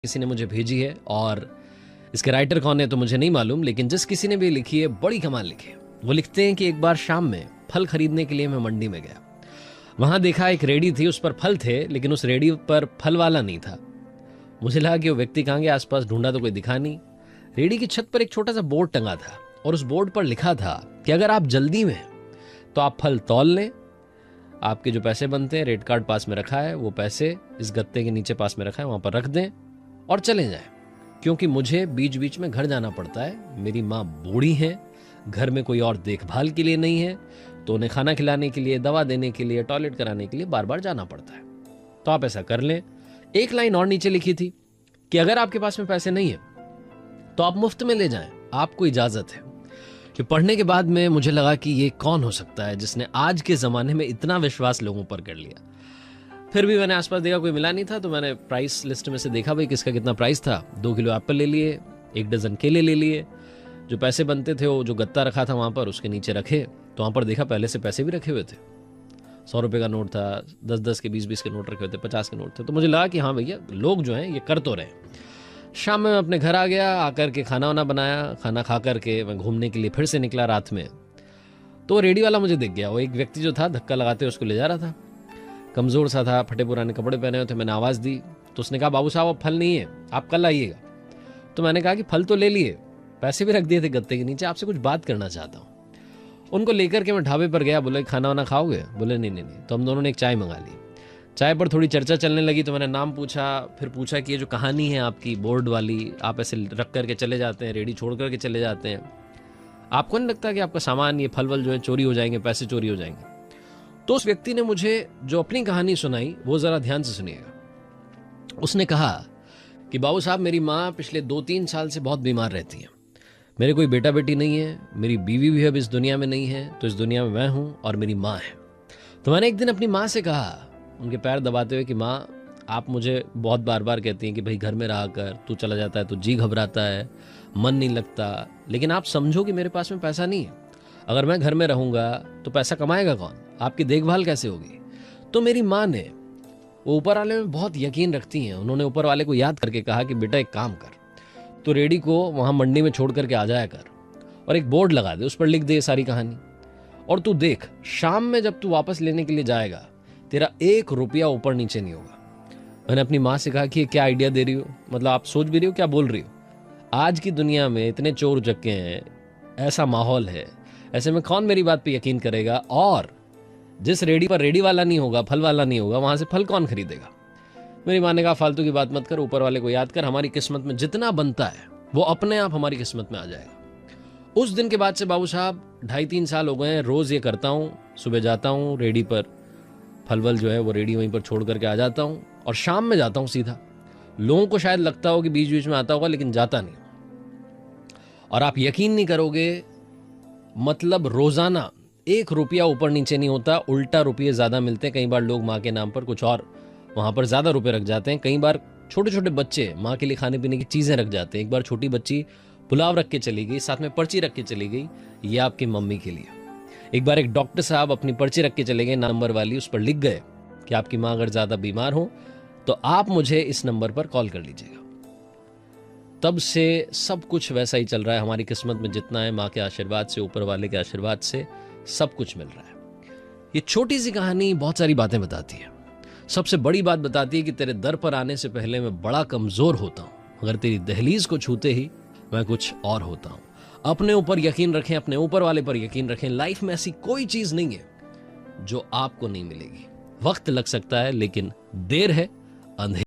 किसी ने मुझे भेजी है और इसके राइटर कौन है तो मुझे नहीं मालूम, लेकिन जिस किसी ने भी लिखी है बड़ी कमाल लिखी है। वो लिखते हैं कि एक बार शाम में फल खरीदने के लिए मैं मंडी में गया। वहां देखा एक रेडी थी, उस पर फल थे, लेकिन उस रेडी पर फल वाला नहीं था। मुझे लगा कि वो व्यक्ति कहाँ गया, आसपास ढूंढा तो कोई दिखा नहीं। रेडी की छत पर एक छोटा सा बोर्ड टंगा था और उस बोर्ड पर लिखा था कि अगर आप जल्दी में हैं तो आप फल तौल लें, आपके जो पैसे बनते हैं, रेट कार्ड पास में रखा है, वो पैसे इस गत्ते के नीचे पास में रखा है, वहां पर रख दें और चले जाएं, क्योंकि मुझे बीच बीच में घर जाना पड़ता है। मेरी माँ बूढ़ी है, घर में कोई और देखभाल के लिए नहीं है, तो उन्हें खाना खिलाने के लिए, दवा देने के लिए, टॉयलेट कराने के लिए बार बार जाना पड़ता है। तो आप ऐसा कर लें। एक लाइन और नीचे लिखी थी कि अगर आपके पास में पैसे नहीं है तो आप मुफ्त में ले जाएं, आपको इजाजत है। कि पढ़ने के बाद में मुझे लगा कि ये कौन हो सकता है जिसने आज के जमाने में इतना विश्वास लोगों पर कर लिया। फिर भी मैंने आसपास देखा, कोई मिला नहीं था, तो मैंने प्राइस लिस्ट में से देखा भाई किसका कितना प्राइस था। 2 किलो एप्पल ले लिए, 1 डजन केले ले लिए, जो पैसे बनते थे वो जो गत्ता रखा था वहां पर उसके नीचे रखे। तो वहां पर देखा पहले से पैसे भी रखे हुए थे, 100 रुपए का नोट था, 10-10 के, 20-20 के नोट रखे हुए थे, 50 के नोट थे। तो मुझे लगा कि हाँ भैया, लोग जो हैं ये कर तो रहे। शाम में मैं अपने घर आ गया, आकर के खाना वाना बनाया, खाना खा करके मैं घूमने के लिए फिर से निकला रात में। तो रेडी वाला मुझे दिख गया, वो एक व्यक्ति जो था धक्का लगाते उसको ले जा रहा था, कमजोर सा था, फटे पुराने कपड़े पहने हुए थे। मैंने आवाज़ दी तो उसने कहा, बाबू साहब अब फल नहीं है, आप कल आइएगा। तो मैंने कहा कि फल तो ले लिए, पैसे भी रख दिए थे गत्ते के नीचे, आपसे कुछ बात करना चाहता हूँ। उनको लेकर के मैं ढाबे पर गया, बोले खाना वाना खाओगे? बोले नहीं नहीं नहीं। तो हम दोनों ने एक चाय मंगा ली। चाय पर थोड़ी चर्चा चलने लगी, तो मैंने नाम पूछा, फिर पूछा कि ये जो कहानी है आपकी बोर्ड वाली, आप ऐसे रख करके चले जाते हैं, रेडी छोड़ करके चले जाते हैं, आपको नहीं लगता कि आपका सामान, ये फल वल जो है चोरी हो जाएंगे, पैसे चोरी हो जाएंगे? तो उस व्यक्ति ने मुझे जो अपनी कहानी सुनाई वो जरा ध्यान से सुनिएगा। उसने कहा कि बाबू साहब, मेरी माँ पिछले 2-3 साल से बहुत बीमार रहती है, मेरे कोई बेटा बेटी नहीं है, मेरी बीवी भी अब इस दुनिया में नहीं है, तो इस दुनिया में मैं हूं और मेरी माँ है। तो मैंने एक दिन अपनी माँ से कहा, उनके पैर दबाते हुए, कि माँ, आप मुझे बहुत बार बार कहती हैं कि भाई घर में रहा कर, तू चला जाता है तो जी घबराता है, मन नहीं लगता, लेकिन आप समझो कि मेरे पास में पैसा नहीं है, अगर मैं घर में रहूंगा तो पैसा कमाएगा कौन, आपकी देखभाल कैसे होगी? तो मेरी माँ ने, वो ऊपर वाले में बहुत यकीन रखती हैं, उन्होंने ऊपर वाले को याद करके कहा कि बेटा एक काम कर, तो रेडी को वहां मंडी में छोड़ करके आ जाया कर और एक बोर्ड लगा दे, उस पर लिख दे सारी कहानी, और तू देख शाम में जब तू वापस लेने के लिए जाएगा तेरा 1 रुपया ऊपर नीचे नहीं होगा। मैंने अपनी माँ से कहा कि ये क्या आइडिया दे रही हो, मतलब आप सोच भी रही हो, क्या बोल रही हो? आज की दुनिया में इतने चोर उचक्के हैं, ऐसा माहौल है, ऐसे में कौन मेरी बात पे यकीन करेगा? और जिस रेडी पर रेडी वाला नहीं होगा, फल वाला नहीं होगा, वहां से फल कौन खरीदेगा? मेरी माँ ने कहा, फालतू की बात मत कर, ऊपर वाले को याद कर, हमारी किस्मत में जितना बनता है वो अपने आप हमारी किस्मत में आ जाएगा। उस दिन के बाद से बाबू साहब 2.5-3 साल हो गए हैं, रोज ये करता हूँ, सुबह जाता हूँ रेडी पर, फल वल जो है वो रेडी वहीं पर छोड़ करके आ जाता हूँ और शाम में जाता हूँ सीधा। लोगों को शायद लगता हो कि बीच बीच में आता होगा, लेकिन जाता नहीं। और आप यकीन नहीं करोगे, मतलब रोजाना 1 रुपया ऊपर नीचे नहीं होता, उल्टा रुपये ज्यादा मिलते हैं। कई बार लोग माँ के नाम पर कुछ और वहां पर ज्यादा रुपए रख जाते हैं। कई बार छोटे छोटे बच्चे माँ के लिए खाने पीने की चीजें रख जाते हैं। एक बार छोटी बच्ची पुलाव रख के चली गई, साथ में पर्ची रख के चली गई, ये आपकी मम्मी के लिए। एक बार एक डॉक्टर साहब अपनी पर्ची रख के चले गए, नंबर वाली, उस पर लिख गए कि आपकी माँ अगर ज्यादा बीमार हो तो आप मुझे इस नंबर पर कॉल कर लीजिएगा। तब से सब कुछ वैसा ही चल रहा है। हमारी किस्मत में जितना है, माँ के आशीर्वाद से, ऊपर वाले के आशीर्वाद से सब कुछ मिल रहा है। ये छोटी सी कहानी बहुत सारी बातें बताती है। सबसे बड़ी बात बताती है कि तेरे दर पर आने से पहले मैं बड़ा कमजोर होता हूं, अगर तेरी दहलीज को छूते ही मैं कुछ और होता हूं। अपने ऊपर यकीन रखें, अपने ऊपर वाले पर यकीन रखें। लाइफ में ऐसी कोई चीज नहीं है जो आपको नहीं मिलेगी। वक्त लग सकता है, लेकिन देर है अंधेर